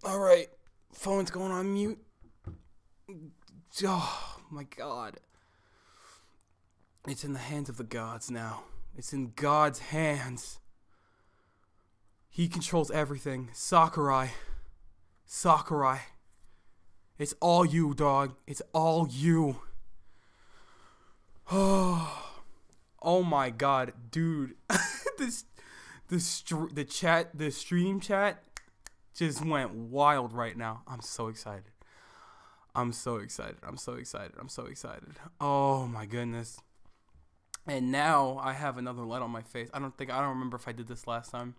Alright, phone's going on mute. Oh my god. It's in the hands of the gods now. It's in God's hands. He controls everything. Sakurai. Sakurai. It's all you, dog. It's all you. Oh my god, dude. The stream chat just went wild right now. I'm so excited. I'm so excited. I'm so excited. I'm so excited. Oh my goodness. And now I have another light on my face. I don't remember if I did this last time.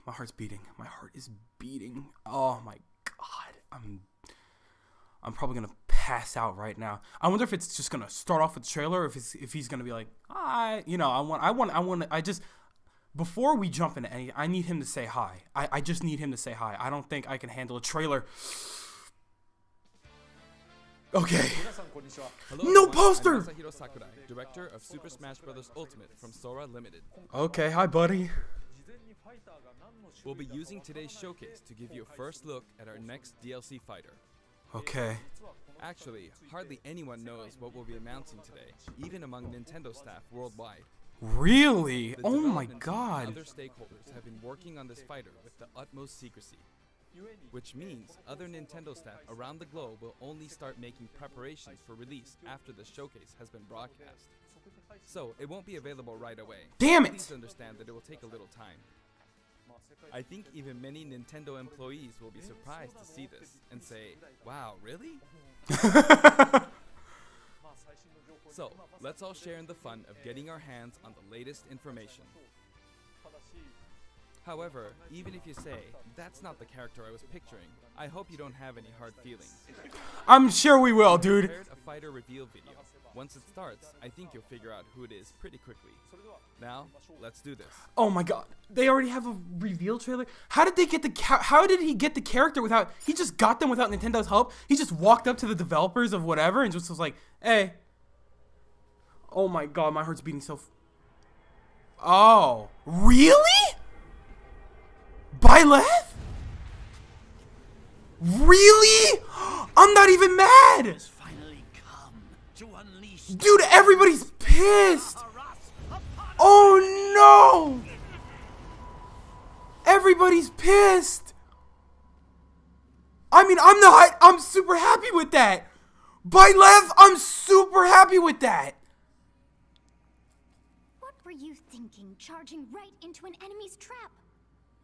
My heart's beating. My heart is beating. Oh my god. I'm probably gonna pass out right now. I wonder if it's just gonna start off with the trailer, or if he's gonna be like, hi, you know, I just before we jump into any, I need him to say hi. I just need him to say hi. I don't think I can handle a trailer. Okay. Hello, No poster. I'm Masahiro Sakurai, director of Super Smash Bros. Ultimate from Sora Limited. Okay, hi buddy. We'll be using today's showcase to give you a first look at our next DLC fighter. Okay. Actually, hardly anyone knows what we'll be announcing today, even among Nintendo staff worldwide. Really? The Oh my development team and god. other stakeholders have been working on this fighter with the utmost secrecy, which means other Nintendo staff around the globe will only start making preparations for release after the showcase has been broadcast. So, it won't be available right away. Damn it! Please understand that it will take a little time. I think even many Nintendo employees will be surprised to see this and say, wow, really? So, let's all share in the fun of getting our hands on the latest information. However, even if you say, that's not the character I was picturing, I hope you don't have any hard feelings. I'm sure we will, dude. I prepared a fighter reveal video. Once it starts, I think you'll figure out who it is pretty quickly. Now, let's do this. Oh my god. They already have a reveal trailer? How did they get how did he get the character without, he just got them without Nintendo's help? He just walked up to the developers of whatever and just was like, hey. Oh my god, my heart's beating so Oh, really? Byleth? Really? I'm not even mad. Dude, everybody's pissed. Oh no. Everybody's pissed. I mean, I'm super happy with that. Byleth, I'm super happy with that. What were you thinking, charging right into an enemy's trap?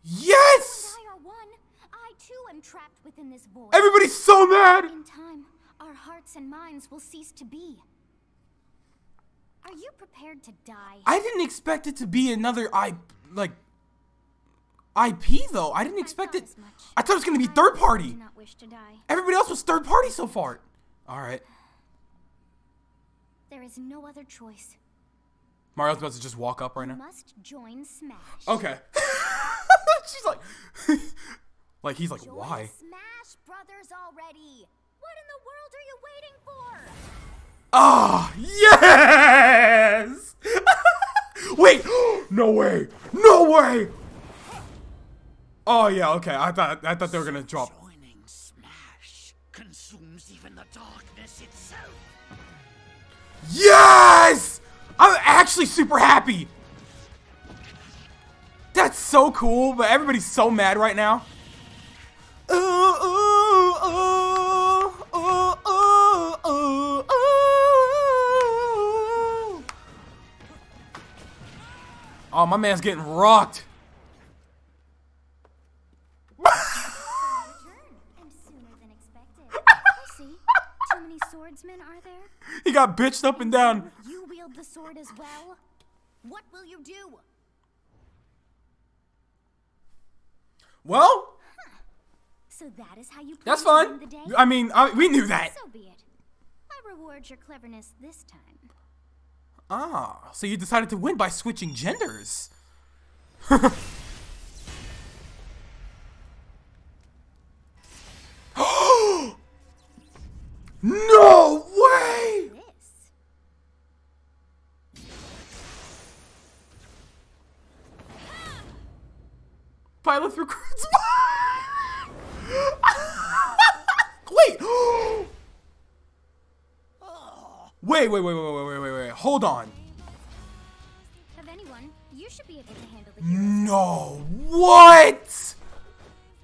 Yes! I are one. I too am trapped within this void. Everybody's so mad. In time, our hearts and minds will cease to be. Are you prepared to die? I didn't expect it to be another IP though. I didn't expect it. I thought it was gonna be third party. I do not wish to die. Everybody else was third party so far. All right. There is no other choice. Mario's about to just walk up right You now. must join Smash. Okay. She's like, like he's like, Join why? Smash Brothers already. What in the world are you waiting for? Ah, yes! Wait, no way, no way! Oh yeah, okay. I thought they were gonna drop. Joining Smash consumes even the darkness itself. Yes! I'm actually super happy. That's so cool, but everybody's so mad right now. Oh, my man's getting rocked. And sooner than expected. I see. Too many swordsmen, are there? He got bitched up and down. You wield the sword as well? What will you do? Well, So that is how you that's plan to fine. win the day? I mean, we knew that. So be it. I reward your cleverness this time. Ah, so you decided to win by switching genders. No way! This. Byleth recruits. Wait. Wait. Hold on. Of anyone, you should be able to handle the No. What?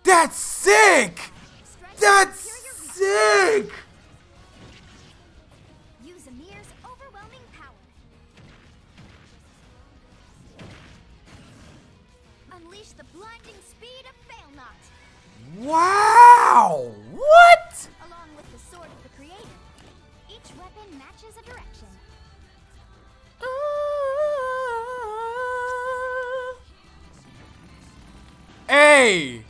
That's sick. That's sick. Use Amir's overwhelming power. Unleash the blinding speed of Failnaught. Wow. What? Along with the sword of the creator. Each weapon matches a direction. Hey!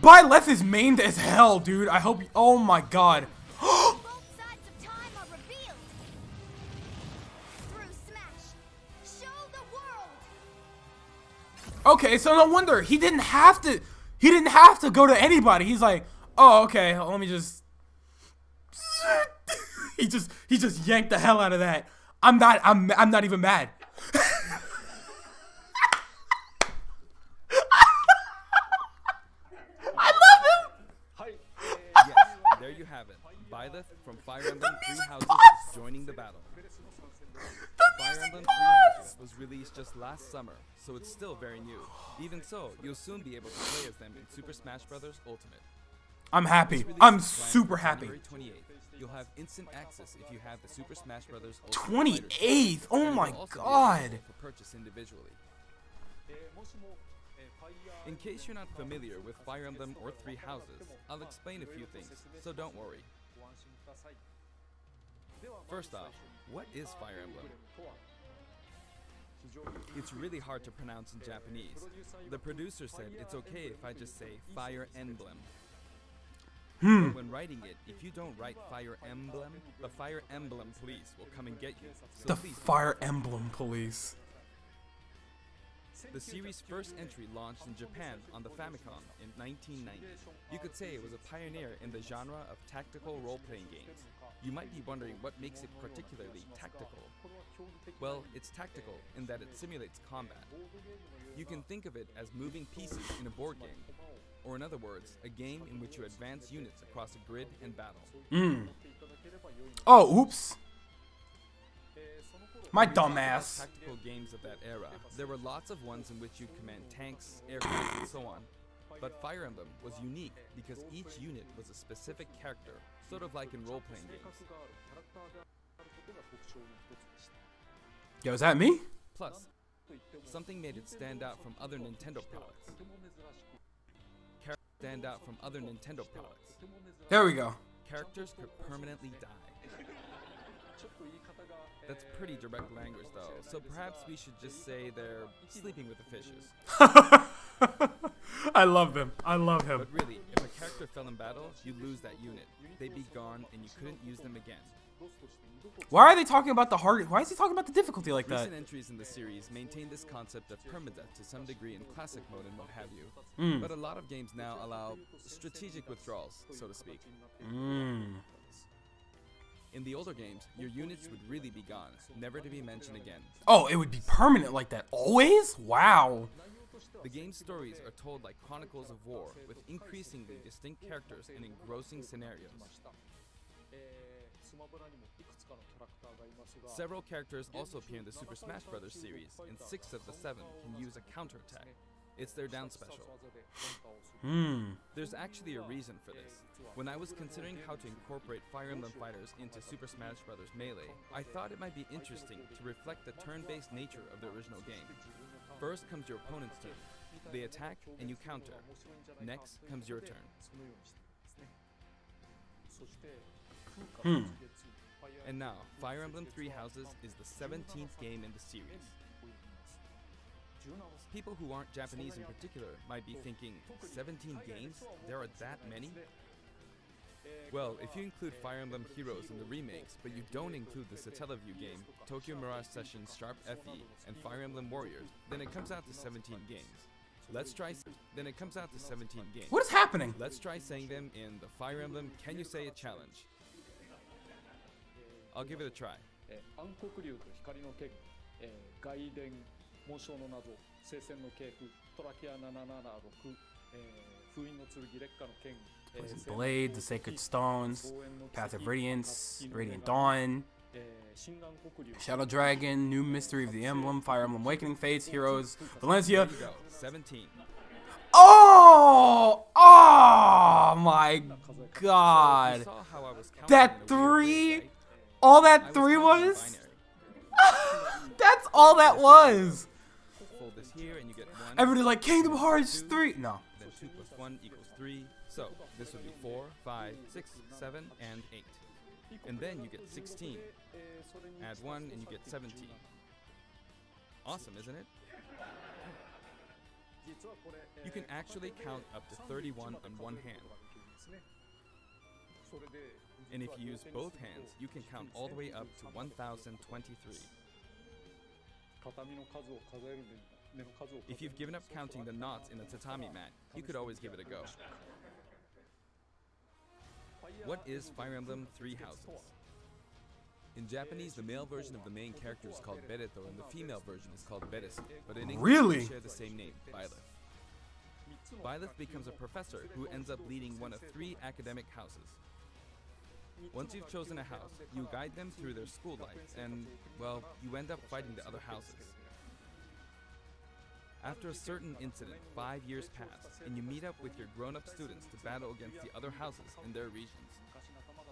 Byleth is mained as hell, dude. I hope. Oh my god. Both sides of time are revealed. Through Smash, show the world. Okay, so no wonder he didn't have to. He didn't have to go to anybody. He's like, oh, okay. Let me just. he just yanked the hell out of that. I'm not even mad. There you have it. Byleth from Fire Emblem Three Houses is joining the battle. Fire Emblem Three Houses was released just last summer, so it's still very new. Even so, you'll soon be able to play as them in Super Smash Bros. Ultimate. I'm happy. I'm super happy. January 28th. You'll have instant access if you have the Super Smash Bros. Ultimate 28th. Oh and my it'll also be god. available for purchase individually. In case you're not familiar with Fire Emblem or Three Houses, I'll explain a few things, so don't worry. First off, what is Fire Emblem? It's really hard to pronounce in Japanese. The producer said it's okay if I just say Fire Emblem. But when writing it, if you don't write Fire Emblem, the Fire Emblem police will come and get you. So The please Fire Emblem police. The series' first entry launched in Japan on the Famicom in 1990. You could say it was a pioneer in the genre of tactical role-playing games. You might be wondering what makes it particularly tactical. Well, it's tactical in that it simulates combat. You can think of it as moving pieces in a board game, or in other words, a game in which you advance units across a grid and battle. Oh, oops. My When we talk about dumbass. Tactical games of that era. There were lots of ones in which you command tanks, aircraft, and so on. But Fire Emblem was unique because each unit was a specific character, sort of like in role-playing games. Yo, is that me? Plus, something made it stand out from other Nintendo products. There we go. Characters could permanently die. That's pretty direct language though, so perhaps we should just say they're sleeping with the fishes. I love them. I love him. But really, if a character fell in battle, you'd lose that unit. They'd be gone and you couldn't use them again. Why are they talking about the hard? Why is he talking about the difficulty like that? Recent entries in the series maintain this concept of permadeath to some degree in classic mode and what have you. But a lot of games now allow strategic withdrawals, so to speak. In the older games, your units would really be gone, never to be mentioned again. Oh, it would be permanent like that. Always? Wow. The game's stories are told like chronicles of war, with increasingly distinct characters and engrossing scenarios. Several characters also appear in the Super Smash Bros. Series, and 6 of the 7 can use a counterattack. It's their down special. There's actually a reason for this. When I was considering how to incorporate Fire Emblem fighters into Super Smash Bros. Melee, I thought it might be interesting to reflect the turn-based nature of the original game. First comes your opponent's turn. They attack and you counter. Next comes your turn. And now, Fire Emblem Three Houses is the 17th game in the series. People who aren't Japanese in particular might be thinking, 17 games? There are that many? Well, if you include Fire Emblem Heroes in the remakes, but you don't include the Satellaview game, Tokyo Mirage Sessions Sharp FE, and Fire Emblem Warriors, then it comes out to 17 games. What is happening? Let's try saying them in the Fire Emblem Can You Say It challenge. I'll give it a try. Poison Blade, the Sacred Stones, Path of Radiance, Radiant Dawn, Shadow Dragon, New Mystery of the Emblem, Fire Emblem Awakening Fates, Heroes, Valencia. There you go. 17. Oh! Oh my god. You saw how I was counting That in a weird way, 3? right? All I that 3 counting was? binary. That's all that was. Fold this here and you get 1. Everybody like Kingdom then Hearts 2, 3. No. Then 2 plus 1 equals 3. So this would be 4, 5, 6, 7, and 8. And then you get 16. Add 1 and you get 17. Awesome, isn't it? You can actually count up to 31 on one hand. And if you use both hands, you can count all the way up to 1023. If you've given up counting the knots in the tatami mat, you could always give it a go. What is Fire Emblem Three Houses? In Japanese, the male version of the main character is called Bereto, and the female version is called Beresu. But in English, Really? they share the same name, Byleth. Byleth becomes a professor who ends up leading one of 3 academic houses. Once you've chosen a house, you guide them through their school life, and, well, you end up fighting the other houses. After a certain incident, 5 years pass, and you meet up with your grown-up students to battle against the other houses in their regions.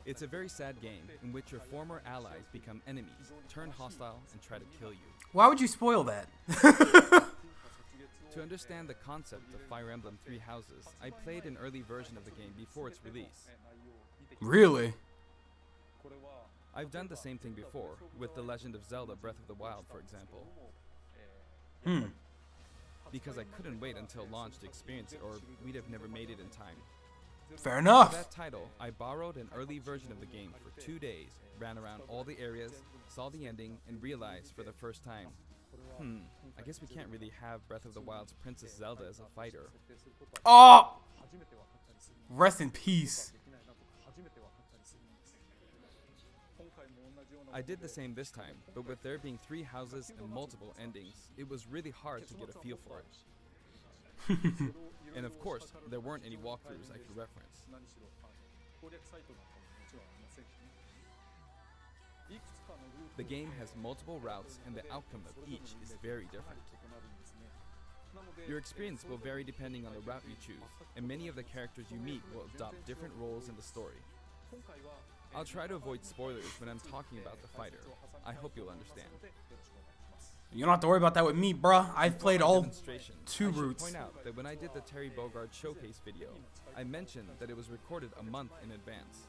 It's a very sad game in which your former allies become enemies, turn hostile, and try to kill you. Why would you spoil that? To understand the concept of Fire Emblem Three Houses, I played an early version of the game before its release. Really? I've done the same thing before, with The Legend of Zelda Breath of the Wild, for example. Because I couldn't wait until launch to experience it, or we'd have never made it in time. Fair For enough. that title, I borrowed an early version of the game for 2 days, ran around all the areas, saw the ending, and realized for the first time, I guess we can't really have Breath of the Wild's Princess Zelda as a fighter. Oh! Rest in peace. I did the same this time, but with there being 3 houses and multiple endings, it was really hard to get a feel for it. And of course, there weren't any walkthroughs I could reference. The game has multiple routes, and the outcome of each is very different. Your experience will vary depending on the route you choose, and many of the characters you meet will adopt different roles in the story. I'll try to avoid spoilers when I'm talking about the fighter. I hope you'll understand. You don't have to worry about that with me, bruh. I've played all Demonstration. 2 I should routes. point out that when I did the Terry Bogard showcase video, I mentioned that it was recorded a month in advance.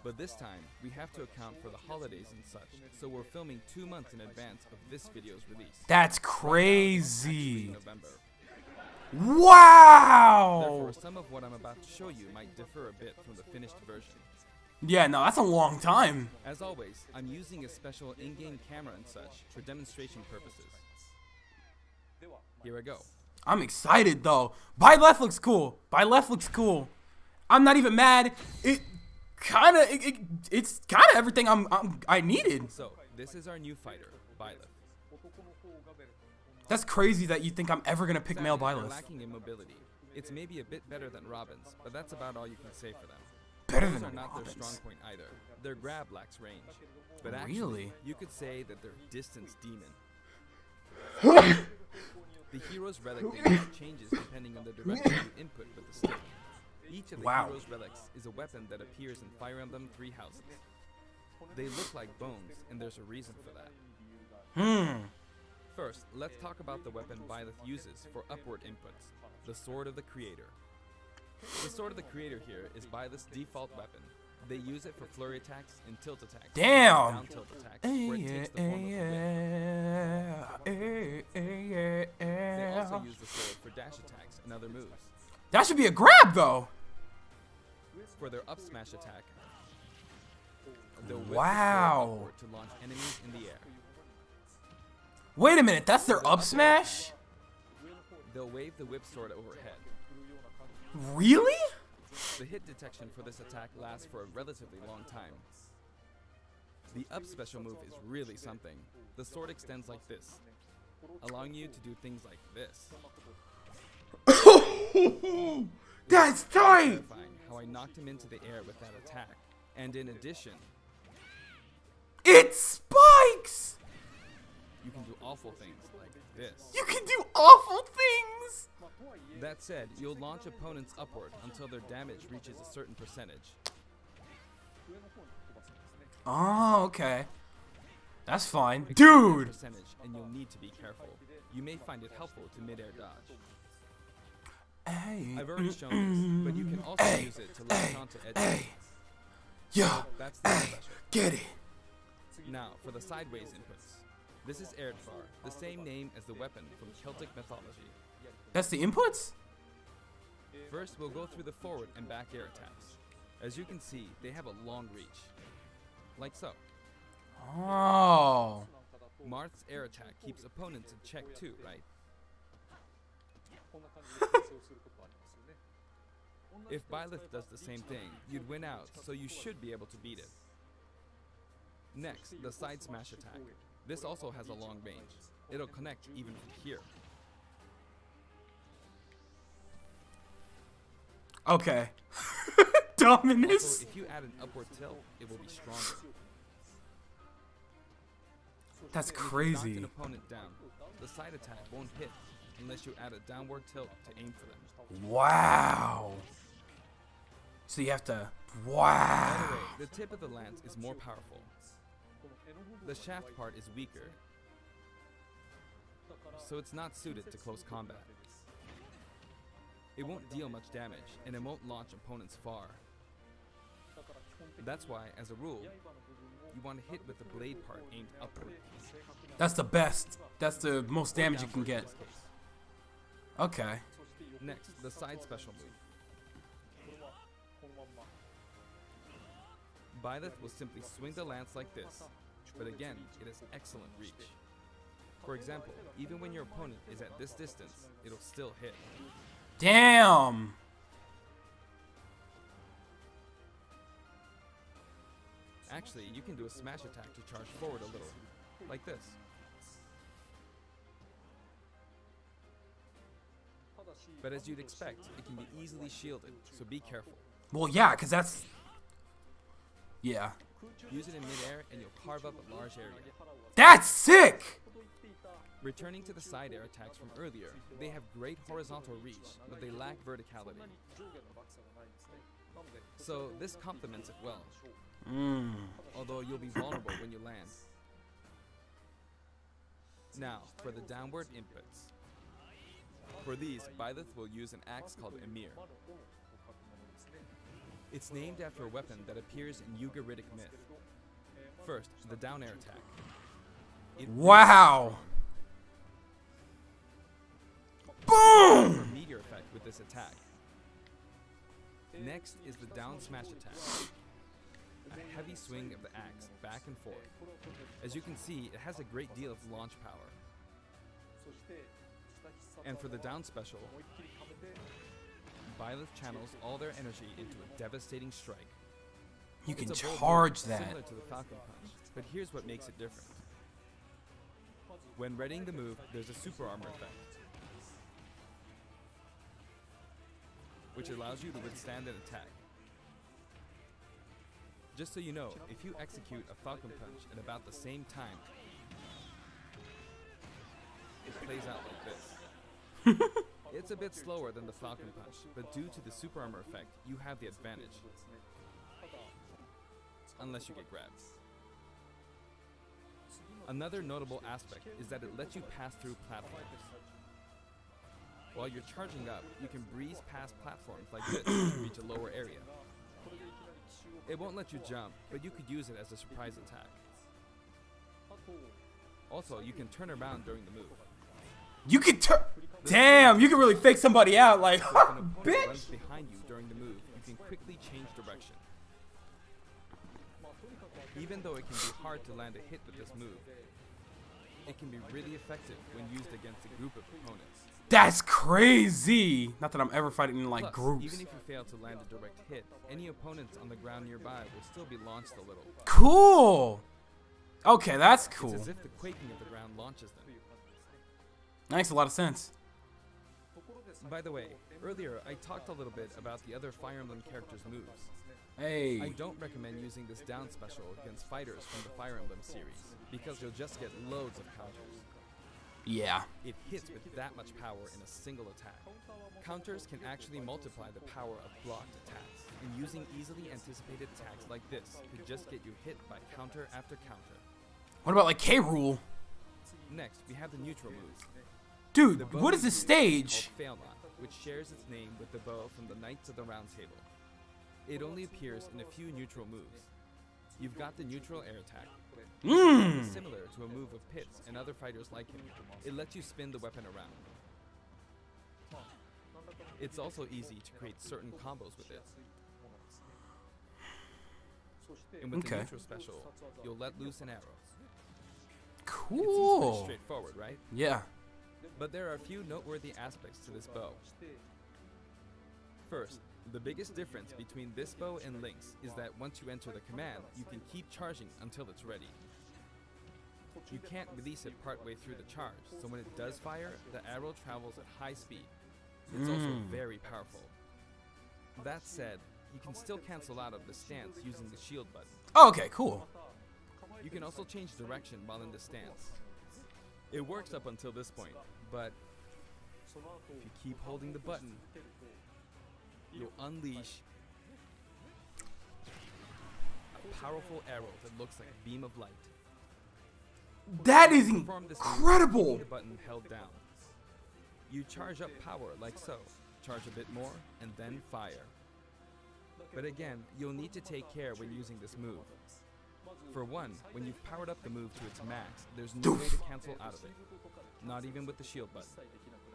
But this time, we have to account for the holidays and such, so we're filming 2 months in advance of this video's release. That's Actually, crazy. November. Wow! Therefore, some of what I'm about to show you might differ a bit from the finished version. Yeah, no, that's a long time. As always, I'm using a special in-game camera and such for demonstration purposes. Here I go. I'm excited though. Byleth looks cool. Byleth looks cool. I'm not even mad. It's kind of everything I needed. So, this is our new fighter, Byleth. That's crazy that you think I'm ever gonna pick male Sadly, they're Byleth. lacking in mobility. It's maybe a bit better than Robin's, but that's about all you can say for them. Better Those than are not their strong Robin's. point either. Their grab lacks range. But actually, Really? you could say that they're distance demon. The hero's relic range changes depending on the direction you input with the stick. Each of the Wow. hero's relics is a weapon that appears in Fire Emblem Three Houses. They look like bones, and there's a reason for that. First, let's talk about the weapon Byleth uses for upward inputs, the Sword of the Creator. The Sword of the Creator here is Byleth's default weapon. They use it for flurry attacks and tilt attacks. Damn! Down tilt attacks, where it takes the form of a whip. They also use the sword for dash attacks and other moves. That should be a grab though. For their up smash attack, they'll whip the sword Wow. upward to launch enemies in the air. Wait a minute, that's their up smash? They'll wave the whip sword overhead. Really? The hit detection for this attack lasts for a relatively long time. The up special move is really something. The sword extends like this. allowing you to do things like this. That's tight! Terrifying how I knocked him into the air with that attack. And in addition, It spikes! you can do awful things like this. You can do awful things! That said, you'll launch opponents upward until their damage reaches a certain percentage. Oh, okay. That's fine. Exceed that Dude! percentage, and you'll need to be careful. You may find it helpful to mid-air dodge. Hey. I've already shown this, but you can also use it to latch onto edges. Hey. Yo. That's the special. Get it. Now, for the sideways inputs. This is Erdvar, the same name as the weapon from Celtic mythology. That's the inputs? First, we'll go through the forward and back air attacks. As you can see, they have a long reach. Like so. Oh. Marth's air attack keeps opponents in check too, right? If Byleth does the same thing, you'd win out, so you should be able to beat it. Next, the side smash attack. This also has a long range. It'll connect even from here. Okay. Dominus. Also, if you add an upward tilt, it will be stronger. That's If you knock crazy. an opponent down, the side attack won't hit unless you add a downward tilt to aim for them. Wow. So you have to. By Wow. the way, the tip of the lance is more powerful. The shaft part is weaker, so it's not suited to close combat. It won't deal much damage, and it won't launch opponents far. That's why, as a rule, you want to hit with the blade part aimed upward. That's the best. That's the most damage you can Downward in get. this case. Okay. Next, the side special move. Byleth will simply swing the lance like this, but again, it has excellent reach. For example, even when your opponent is at this distance, it'll still hit. Damn. Actually, you can do a smash attack to charge forward a little, like this. But as you'd expect, it can be easily shielded, so be careful. Well, yeah, because that's. Yeah. Use it in midair and you'll carve up a large area. That's sick! Returning to the side air attacks from earlier, they have great horizontal reach, but they lack verticality. So this complements it well, although you'll be vulnerable when you land. Now, for the downward inputs. For these, Byleth will use an axe called Emir. It's named after a weapon that appears in Ugaritic myth. First, the down air attack. It Wow. Boom! a meteor effect with this attack. Next is the down smash attack. A heavy swing of the axe back and forth. As you can see, it has a great deal of launch power. And for the down special, Byleth channels all their energy into a devastating strike. You can It's a bold charge move, that. similar to the Falcon Punch, but here's what makes it different. When readying the move, there's a super armor effect, which allows you to withstand an attack. Just so you know, if you execute a Falcon Punch at about the same time, it plays out like this. It's a bit slower than the Falcon Punch, but due to the super armor effect, you have the advantage. Unless you get grabbed. Another notable aspect is that it lets you pass through platforms. While you're charging up, you can breeze past platforms like this to reach a lower area. It won't let you jump, but you could use it as a surprise attack. Also, you can turn around during the move. You can turn. Damn, you can really fake somebody out. Like, So if an opponent bitch. runs behind you during the move, you can quickly change direction. Even though it can be hard to land a hit with this move, it can be really effective when used against a group of opponents. That's crazy. Not that I'm ever fighting in like Plus, groups. even if you fail to land a direct hit, any opponents on the ground nearby will still be launched a little. Cool. Okay, that's It's cool. as if the quaking of the ground launches them. That makes a lot of sense. By the way, earlier I talked a little bit about the other Fire Emblem characters' moves. Hey. I don't recommend using this down special against fighters from the Fire Emblem series, because you'll just get loads of counters. Yeah. It hits with that much power in a single attack. Counters can actually multiply the power of blocked attacks, and using easily anticipated attacks like this could just get you hit by counter after counter. What about like K-Rule? Next, we have the neutral moves. Dude, The bow what is we this use stage? called Failnaught, which shares its name with the bow from the Knights of the Round Table. It only appears in a few neutral moves. You've got the neutral air attack. Mmm. Similar to a move of Pit's and other fighters like him, it lets you spin the weapon around. It's also easy to create certain combos with it. And with the Okay. neutral special, you'll let loose an arrow. It seems pretty Cool. straightforward, right? Yeah. But there are a few noteworthy aspects to this bow. First, the biggest difference between this bow and Link's is that once you enter the command, you can keep charging until it's ready. You can't release it partway through the charge, so when it does fire, the arrow travels at high speed. It's also very powerful. That said, you can still cancel out of the stance using the shield button. Oh, okay, cool. You can also change direction while in the stance. It works up until this point, but if you keep holding the button, you'll unleash a powerful arrow that looks like a beam of light. That is Perform this move incredible. with the button held down. You charge up power like so, charge a bit more, and then fire. But again, you'll need to take care when using this move. For one, when you've powered up the move to its max, there's no way to cancel out of it. Not even with the shield button.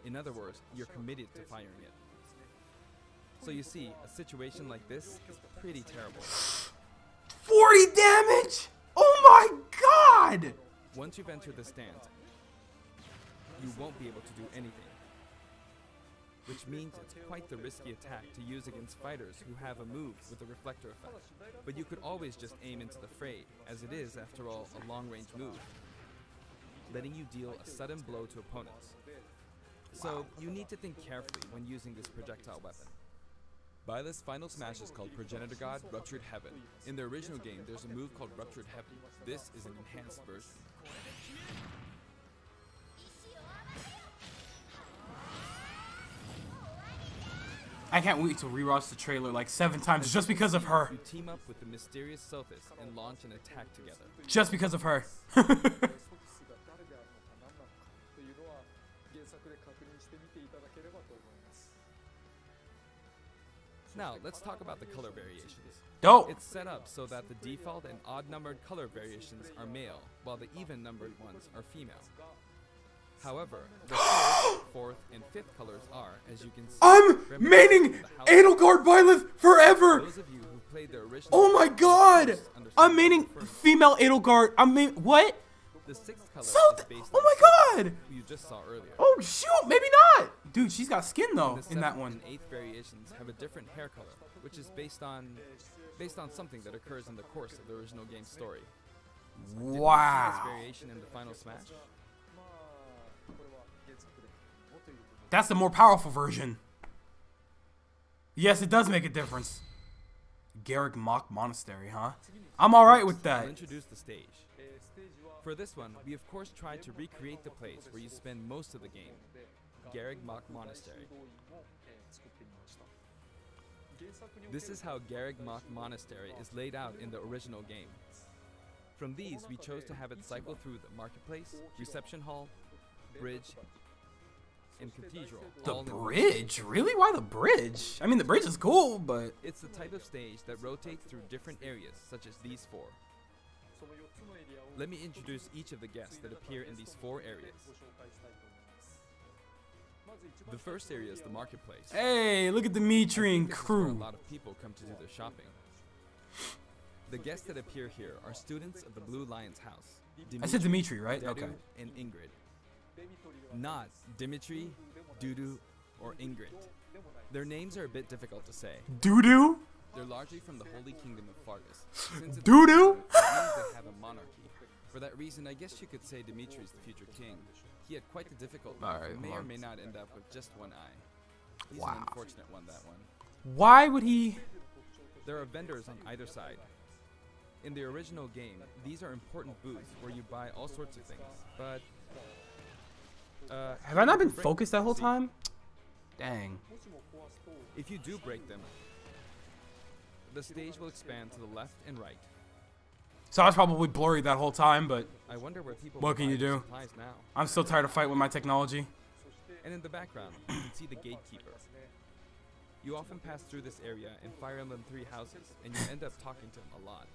In other words, you're committed to firing it. So you see, a situation like this is pretty terrible. 40 damage? Oh my god! Once you've entered the stance, you won't be able to do anything. Which means it's quite the risky attack to use against fighters who have a move with a reflector effect. But you could always just aim into the fray, as it is, after all, a long-range move, letting you deal a sudden blow to opponents. So you need to think carefully when using this projectile weapon. Byleth's final smash is called Progenitor God Ruptured Heaven. In the original game, there's a move called Ruptured Heaven. This is an enhanced version. I can't wait to rewatch the trailer like 7 times just because of her. You team up with the mysterious Sothis and launch an attack together. Just because of her. Now, let's talk about the color variations. Dope. It's set up so that the default and odd-numbered color variations are male, while the even-numbered ones are female. However, the third, fourth, and fifth colors are, as you can see, I'm reminiscent maining of the house. Edelgard Byleth forever. Those of you who played the original Oh my will god. of course understand I'm what maining referring to. female Edelgard. The sixth color So is based oh on my Sothis, god. who you just saw earlier. Oh shoot, maybe not. Dude, she's got skin though The in that seventh one. and eighth variations have a different hair color, which is based on something that occurs in the course of the original game's story. Did you see Wow. this variation in the final smash? That's the more powerful version. Yes, it does make a difference. Garrick Mock Monastery, huh? I'm alright with I'll that. introduce the stage. For this one, we of course tried to recreate the place where you spend most of the game, Garrick Mock Monastery. This is how Garrick Mock Monastery is laid out in the original game. From these, we chose to have it cycle through the marketplace, reception hall, bridge, and cathedral. The all in one. bridge? Really? Why the bridge? I mean, the bridge is cool, but... It's the type of stage that rotates through different areas, such as these 4. Let me introduce each of the guests that appear in these 4 areas. The first area is the marketplace. Hey, look at the Mitri and This is where a crew. lot of people come to do their shopping. The guests that appear here are students of the Blue Lion's house. I said Dimitri, right? Dedu, Okay. and Ingrid. Not Dimitri, Dudu, or Ingrid. Their names are a bit difficult to say. Doo-doo? They're largely from the Holy Kingdom of Fargus. Since it's Doo-doo? it means they have a monarchy. For that reason, I guess you could say Dimitri's the future king. He had quite the difficult Alright, and may hold or on. may not end up with just one eye. He's Wow. an unfortunate one, that one. Why would he? There are vendors on either side. In the original game, these are important booths where you buy all sorts of things, but... Have I not been break focused that whole see, time? Dang. If you do break them, the stage will expand to the left and right. So I was probably blurry that whole time, but I wonder where people What can buy you their do? supplies now. I'm still tired of fighting with my technology. And in the background, you can see the gatekeeper. You often pass through this area in Fire Emblem 3 houses, and you end up talking to him a lot.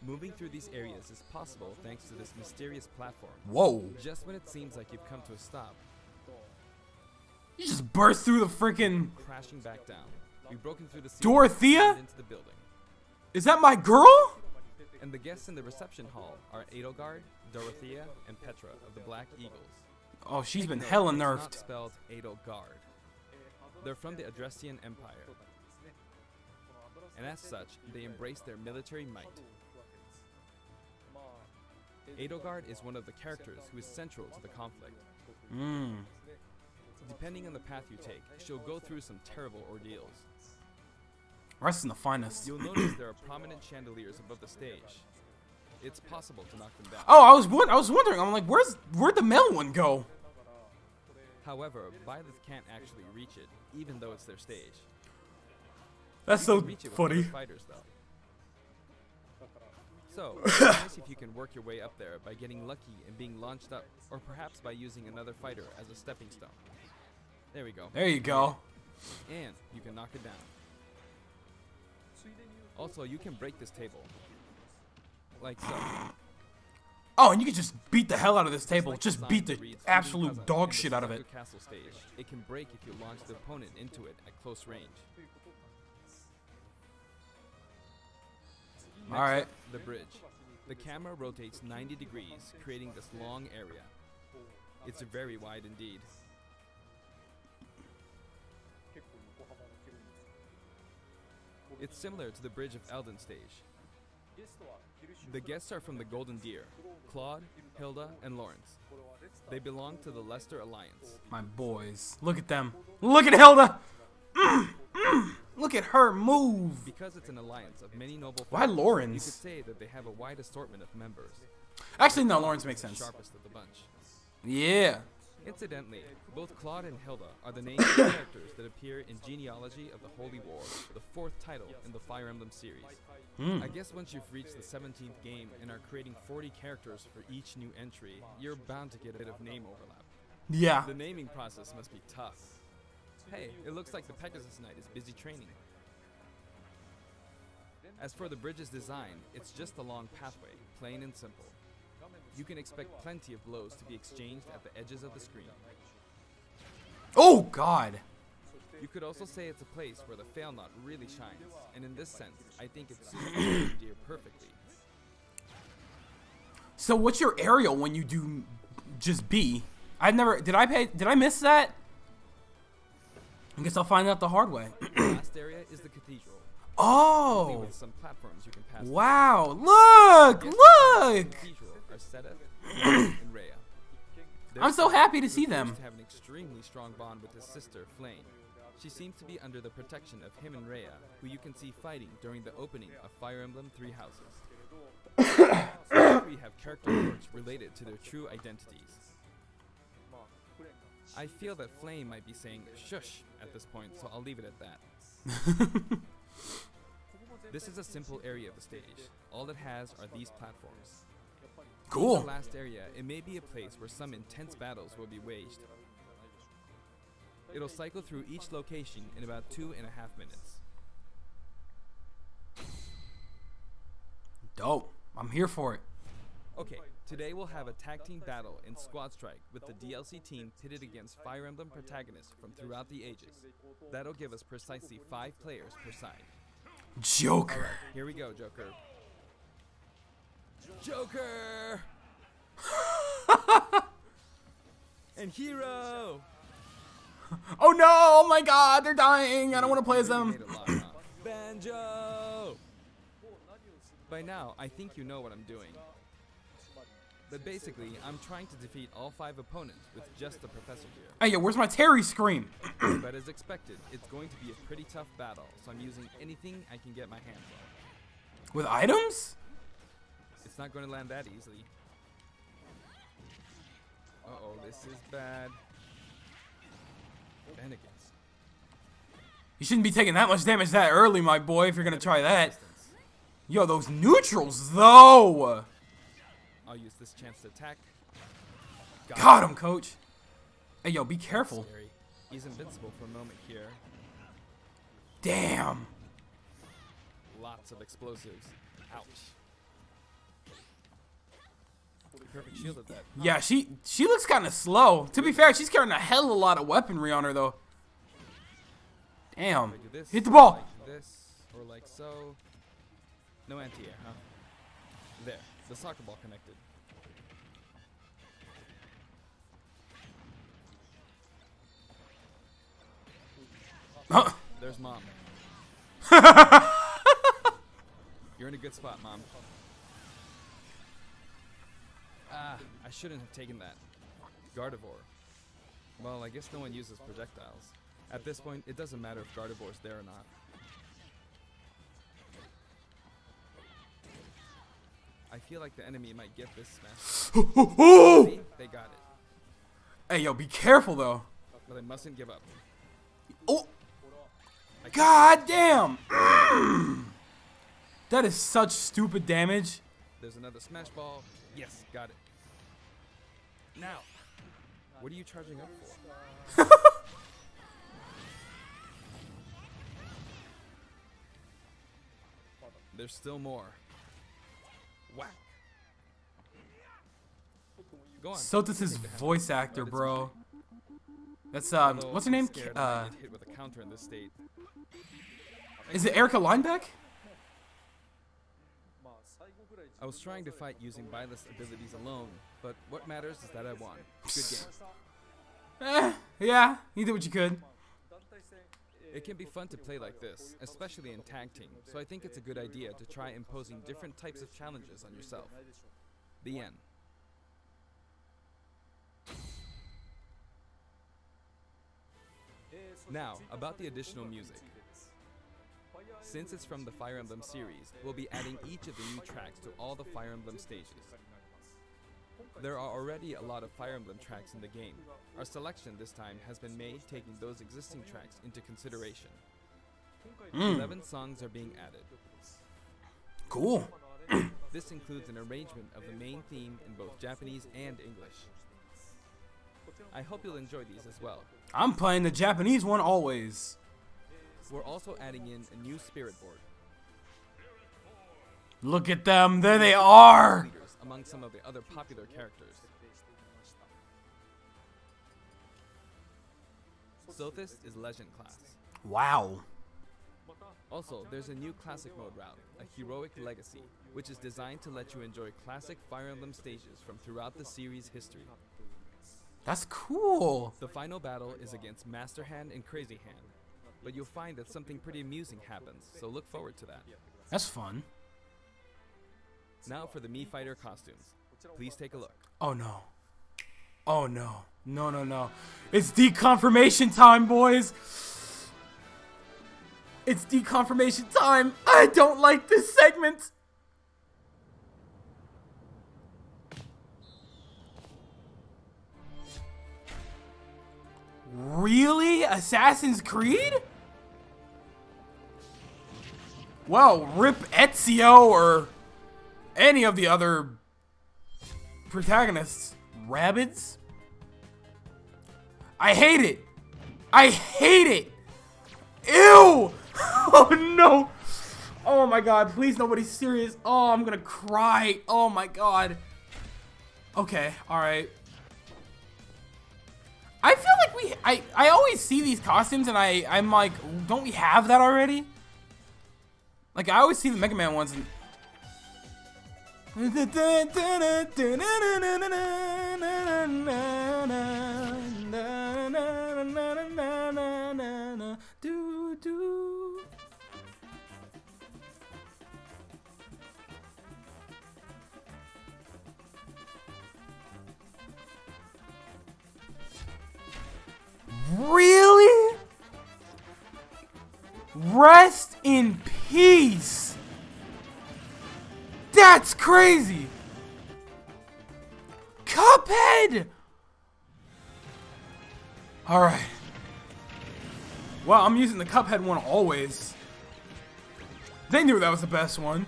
Moving through these areas is possible thanks to this mysterious platform. Whoa. Just when it seems like you've come to a stop, You just burst through the freaking... crashing back down. You've broken through the ceiling Dorothea? and into the building. Is that my girl? And the guests in the reception hall are Edelgard, Dorothea, and Petra of the Black Eagles. Oh, she's been Note, hella it's not nerfed. spelled Edelgard. They're from the Adrestian Empire. And as such, they embrace their military might. Edelgard is one of the characters who is central to the conflict. Depending on the path you take, she'll go through some terrible ordeals. Rest in the finest. You'll notice there are prominent chandeliers above the stage. It's possible to knock them down. Oh, I was wondering. I'm like, where'd the male one go? However, Byleth can't actually reach it, even though it's their stage. That's You so can reach it with funny. other fighters, though. So, it's nice if you can work your way up there by getting lucky and being launched up, or perhaps by using another fighter as a stepping stone. There we go. There you go. And you can knock it down. Also, you can break this table. Like so. Oh, and you can just beat the hell out of this Just table. like Just sign beat that the reads, absolute "Freedom dog in the shit out of it. Sucker Castle stage. It can break if you launch the opponent into it at close range. Next Alright. up, the bridge. The camera rotates 90 degrees, creating this long area. It's very wide indeed. It's similar to the Bridge of Elden stage. The guests are from the Golden Deer, Claude, Hilda, and Lawrence. They belong to the Leicester Alliance. My boys. Look at them. Look at Hilda. Look at her move. Because it's an alliance of many noble Why fighters, Lawrence? You could say that they have a wide assortment of members. Actually, no, Lawrence makes sense. Sharpest of the bunch. Yeah. Incidentally, both Claude and Hilda are the named characters that appear in Genealogy of the Holy War, the 4th title in the Fire Emblem series. I guess once you've reached the 17th game and are creating 40 characters for each new entry, you're bound to get a bit of name overlap. Yeah. The naming process must be tough. Hey, it looks like the Pegasus Knight is busy training. As for the bridge's design, it's just a long pathway, plain and simple. You can expect plenty of blows to be exchanged at the edges of the screen. Oh, God. You could also say it's a place where the fail knot really shines, and in this sense, I think it suits the deer perfectly. So what's your aerial when you do just B? Did I miss that? I guess I'll find out the hard way. The last area is the cathedral, Oh. with some platforms you can pass. Wow. Look. Guests Look. in the cathedral are Sedith and Rhea. Their I'm so son happy to see appears them. to have an extremely strong bond with his sister, Flame. She seems to be under the protection of him and Rhea, who you can see fighting during the opening of Fire Emblem 3 Houses. All three have character quirks related to their true identities. I feel that Flame might be saying shush at this point, so I'll leave it at that. This is a simple area of the stage. All it has are these platforms. In Cool. the last area, it may be a place where some intense battles will be waged. It'll cycle through each location in about 2.5 minutes. Dope. I'm here for it. Okay, today we'll have a tag team battle in Squad Strike with the DLC team pitted against Fire Emblem protagonists from throughout the ages. That'll give us precisely 5 players per side. Joker. Here we go, Joker. Joker! And Hero! Oh no! Oh my God! They're dying. I don't want to play as them. Made it loud, huh? Banjo! By now, I think you know what I'm doing. But basically, I'm trying to defeat all 5 opponents with just the Professor gear. Hey, yo, where's my Terry scream? But as expected, it's going to be a pretty tough battle, so I'm using anything I can get my hands on. With items? It's not going to land that easily. Uh-oh, this is bad. And again. You shouldn't be taking that much damage that early, my boy, if you're gonna try that. Yo, those neutrals, though! I'll use this chance to attack. Got him, coach. Hey, yo, be careful. Scary. He's invincible for a moment here. Damn. Lots of explosives. Ouch. Perfect shield of that. Yeah, she looks kind of slow. To be fair, she's carrying a hell of a lot of weaponry on her, though. Damn. Do this, Hit the ball. like this, or like so. No anti-air, huh? There. The soccer ball connected. Huh. There's Mom. You're in a good spot, Mom. Ah, I shouldn't have taken that. Gardevoir. Well, I guess no one uses projectiles. At this point, it doesn't matter if Gardevoir's there or not. I feel like the enemy might get this smash. See? They got it. Hey, yo, be careful, though. But I mustn't give up. Oh. God damn. That is such stupid damage. There's another smash ball. Yes, got it. Now, what are you charging up for? There's still more. Whack. Go on. Sotus's voice actor, bro. That's Although what's her I'm name? scared I might get hit with a counter in this state. Is it Erica Linebeck? I was trying to fight using Byleth's abilities alone, but what matters is that I won. Good game. Yeah, you did what you could. It can be fun to play like this, especially in tag team, so I think it's a good idea to try imposing different types of challenges on yourself. The end. Now, about the additional music. Since it's from the Fire Emblem series, we'll be adding each of the new tracks to all the Fire Emblem stages. There are already a lot of Fire Emblem tracks in the game. Our selection this time has been made taking those existing tracks into consideration. 11 songs are being added. Cool. This includes an arrangement of the main theme in both Japanese and English. I hope you'll enjoy these as well. I'm playing the Japanese one always. We're also adding in a new spirit board. Look at them. There they are. Leaders among some of the other popular characters. Sothis is Legend class. Wow. Also, there's a new classic mode route, a heroic legacy, which is designed to let you enjoy classic Fire Emblem stages from throughout the series' history. That's cool. The final battle is against Master Hand and Crazy Hand, but you'll find that something pretty amusing happens, so look forward to that. That's fun. Now for the Mii Fighter costumes. Please take a look. Oh no. Oh no. No, no, no. It's deconfirmation time, boys. It's deconfirmation time. I don't like this segment. Really? Assassin's Creed? Well, rip Ezio or any of the other protagonists. Rabbids? I hate it. I hate it. Ew. Oh no. Oh my god, please nobody's serious. Oh, I'm gonna cry. Oh my god. Okay, alright. I feel like I always see these costumes and I'm like, don't we have that already? Like, I always see the Mega Man ones and... Rest in peace. That's crazy. Cuphead. All right. Well, I'm using the Cuphead one always. They knew that was the best one.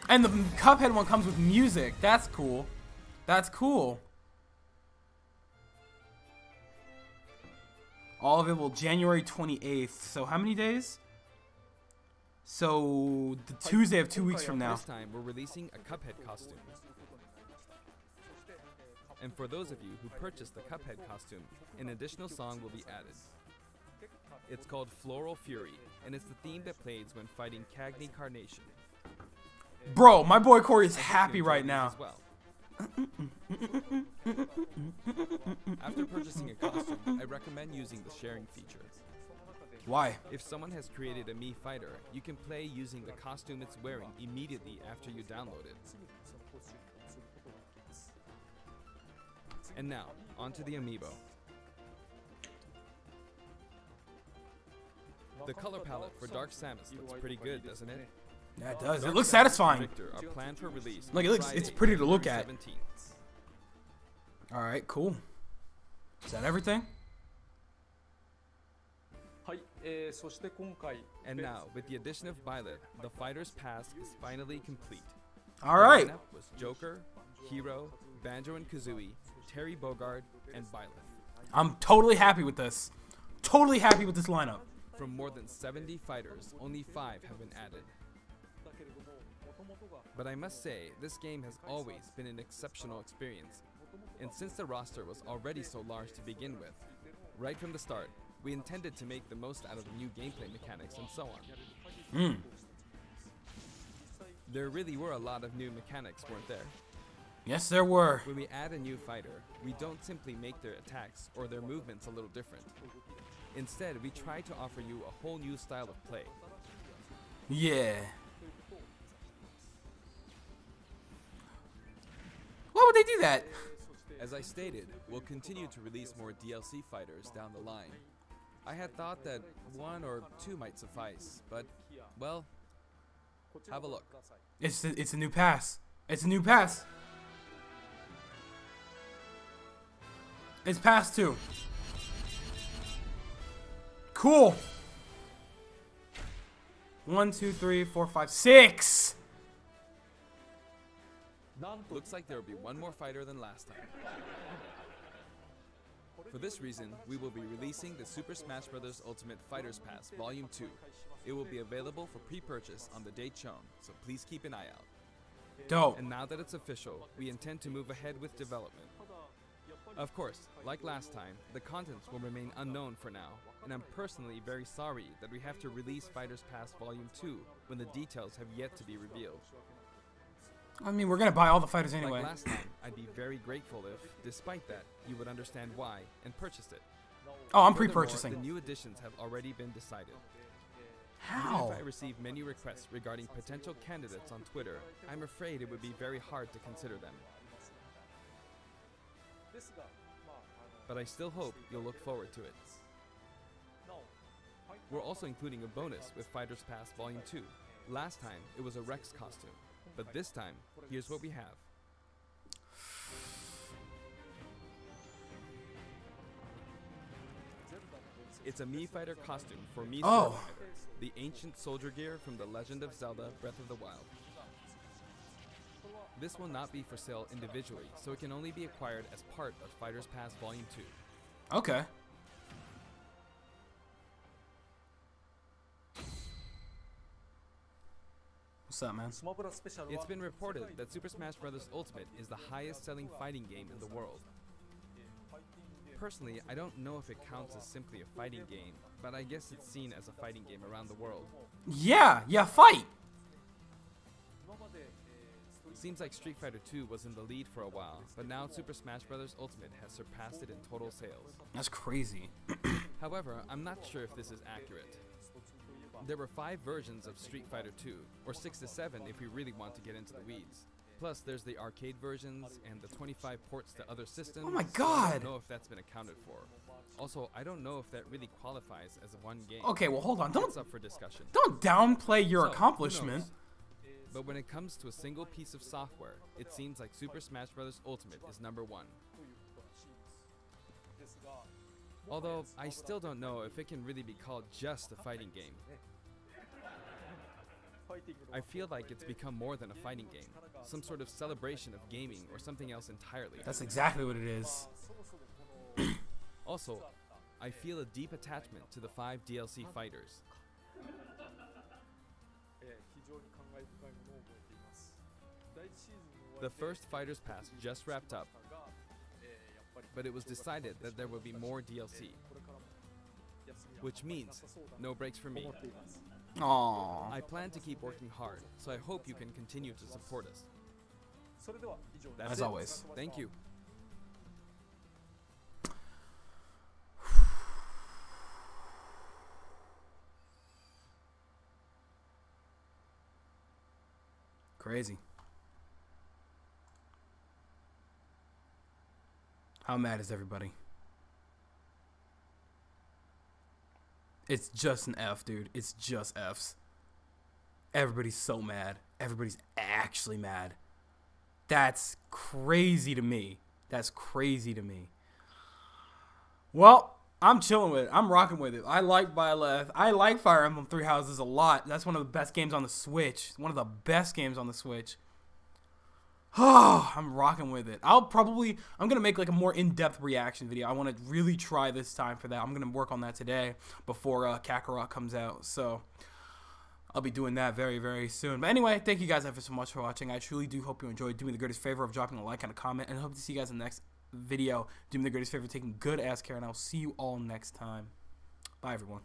And the Cuphead one comes with music. That's cool. That's cool. All available January 28th. So how many days? So the Tuesday of 2 weeks from now. This time we're releasing a Cuphead costume. And for those of you who purchased the Cuphead costume, an additional song will be added. It's called Floral Fury, and it's the theme that plays when fighting Cagney Carnation. Bro, my boy Corey is happy right now. As well. After purchasing a costume, I recommend using the sharing feature. Why? If someone has created a Mii fighter, you can play using the costume it's wearing immediately after you download it. And now, onto the Amiibo. The color palette for Dark Samus looks pretty good, doesn't it? Yeah, it does. It Dark looks Samus satisfying. and Victor are planned for release Look, on it's Friday, pretty to look February at. 17th. All right, cool. Is that everything? And now, with the addition of Byleth, the Fighter's Pass is finally complete. All right. The lineup was Joker, Hero, Banjo and Kazooie, Terry Bogard, and Byleth. I'm totally happy with this. Totally happy with this lineup. From more than 70 fighters, only 5 have been added. But I must say, this game has always been an exceptional experience. And since the roster was already so large to begin with, right from the start, we intended to make the most out of the new gameplay mechanics and so on. There really were a lot of new mechanics, weren't there? Yes, there were. When we add a new fighter, we don't simply make their attacks or their movements a little different. Instead, we try to offer you a whole new style of play. Yeah. Why would they do that? As I stated, we'll continue to release more DLC fighters down the line. I had thought that 1 or 2 might suffice, but, well, have a look. It's a new pass. It's a new pass. It's pass 2. Cool. 1, 2, 3, 4, 5, 6. Looks like there will be 1 more fighter than last time. For this reason, we will be releasing the Super Smash Bros. Ultimate Fighters Pass Volume 2. It will be available for pre-purchase on the date shown, so please keep an eye out. Dope. And now that it's official, we intend to move ahead with development. Of course, like last time, the contents will remain unknown for now, and I'm personally very sorry that we have to release Fighters Pass Volume 2 when the details have yet to be revealed. I mean, we're gonna buy all the fighters anyway. Like last time, I'd be very grateful if, despite that, you would understand why and purchase it. Oh, I'm Furthermore, pre-purchasing. The new additions have already been decided. How? Even if I receive many requests regarding potential candidates on Twitter, I'm afraid it would be very hard to consider them. But I still hope you'll look forward to it. We're also including a bonus with Fighters Pass Volume 2. Last time, it was a Rex costume. But this time, here's what we have. It's a Mii Fighter costume for Mii Sword Fighter, the ancient soldier gear from The Legend of Zelda Breath of the Wild. This will not be for sale individually, so it can only be acquired as part of Fighters Pass Volume 2. Okay. What's up, man? It's been reported that Super Smash Bros. Ultimate is the highest selling fighting game in the world. Personally, I don't know if it counts as simply a fighting game, but I guess it's seen as a fighting game around the world. Yeah, fight! Seems like Street Fighter 2 was in the lead for a while, but now Super Smash Bros. Ultimate has surpassed it in total sales. That's crazy. However, I'm not sure if this is accurate. There were 5 versions of Street Fighter 2, or 6 to 7 if we really want to get into the weeds. Plus, there's the arcade versions and the 25 ports to other systems. Oh my So I God. don't know if that's been accounted for. Also, I don't know if that really qualifies as one game. Okay, well, hold on. That's up for discussion. Don't downplay your So, who accomplishment. knows? But when it comes to a single piece of software, it seems like Super Smash Bros. Ultimate is #1. Although, I still don't know if it can really be called just a fighting game. I feel like it's become more than a fighting game, some sort of celebration of gaming or something else entirely. That's exactly what it is. Also, I feel a deep attachment to the 5 DLC fighters. The first Fighters Pass just wrapped up, but it was decided that there will be more DLC, which means no breaks for me. Aww. I plan to keep working hard, so I hope you can continue to support us. That's As it. always. Thank you. Crazy. How mad is everybody? It's just an F, dude. It's just Fs. Everybody's so mad. Everybody's actually mad. That's crazy to me. That's crazy to me. Well, I'm chilling with it. I'm rocking with it. I like Byleth. I like Fire Emblem Three Houses a lot. That's one of the best games on the Switch. One of the best games on the Switch. Oh, I'm rocking with it. I'm gonna make like a more in-depth reaction video. I want to really try this time for that. I'm gonna work on that today before Kakarot comes out. So I'll be doing that very, very soon. But anyway, thank you guys ever so much for watching. I truly do hope you enjoyed. Do me the greatest favor of dropping a like and a comment, and I hope to see you guys in the next video. Do me the greatest favor of taking good ass care, and I'll see you all next time. Bye, everyone.